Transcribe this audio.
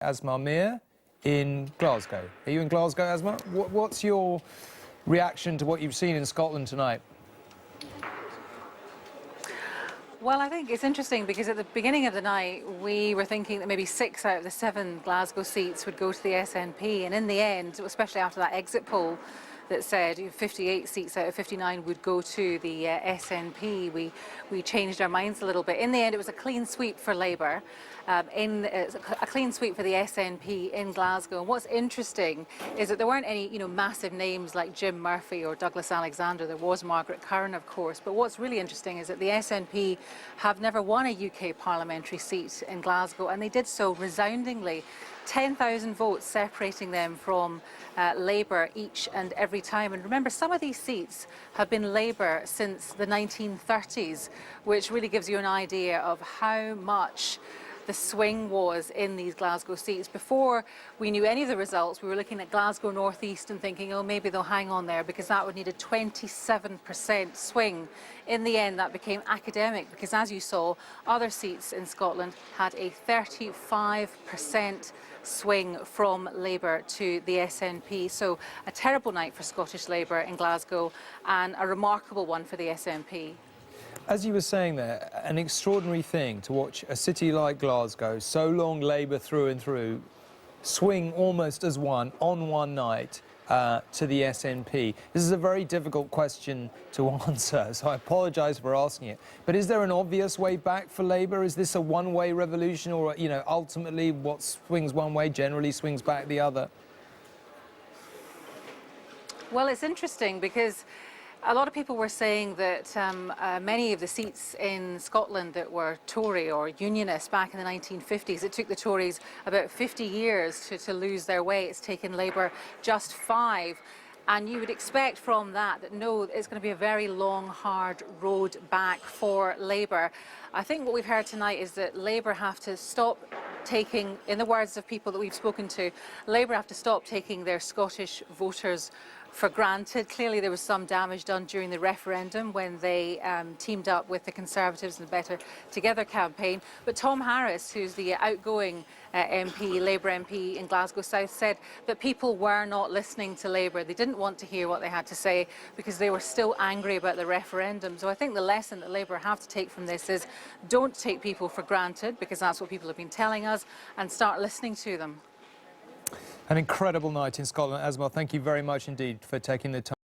Asma Mir in Glasgow. Are you in Glasgow, Asma? What's your reaction to what you've seen in Scotland tonight? Well, I think it's interesting because at the beginning of the night, we were thinking that maybe 6 out of the 7 Glasgow seats would go to the SNP. And in the end, especially after that exit poll that said 58 seats out of 59 would go to the SNP, we changed our minds a little bit. In the end, it was a clean sweep for Labour, a clean sweep for the SNP in Glasgow. And what's interesting is that there weren't any, massive names like Jim Murphy or Douglas Alexander. There was Margaret Curran, of course. But what's really interesting is that the SNP have never won a UK parliamentary seat in Glasgow, and they did so resoundingly. 10,000 votes separating them from Labour each and every time. And remember, some of these seats have been Labour since the 1930s, which really gives you an idea of how much the swing was in these Glasgow seats. Before we knew any of the results, we were looking at Glasgow North East and thinking, oh, maybe they'll hang on there, because that would need a 27% swing. In the end, that became academic, because as you saw, other seats in Scotland had a 35% swing from Labour to the SNP. So a terrible night for Scottish Labour in Glasgow, and a remarkable one for the SNP. As you were saying there, an extraordinary thing to watch a city like Glasgow, so long Labour through and through, swing almost as one on one night to the SNP. This is a very difficult question to answer, so I apologise for asking it. But is there an obvious way back for Labour? Is this a one-way revolution, or, ultimately what swings one way generally swings back the other? Well, it's interesting because a lot of people were saying that many of the seats in Scotland that were Tory or Unionist back in the 1950s, it took the Tories about 50 years to lose their way. It's taken Labour just 5. And you would expect from that no, it's going to be a very long, hard road back for Labour. I think what we've heard tonight is that Labour have to stop taking, in the words of people that we've spoken to, Labour have to stop taking their Scottish voters for granted. Clearly there was some damage done during the referendum when they teamed up with the Conservatives in the Better Together campaign. But Tom Harris, who's the outgoing MP, Labour MP in Glasgow South, said that people were not listening to Labour. They didn't want to hear what they had to say because they were still angry about the referendum. So I think the lesson that Labour have to take from this is don't take people for granted, because that's what people have been telling us, and start listening to them. An incredible night in Scotland. Asma, thank you very much indeed for taking the time.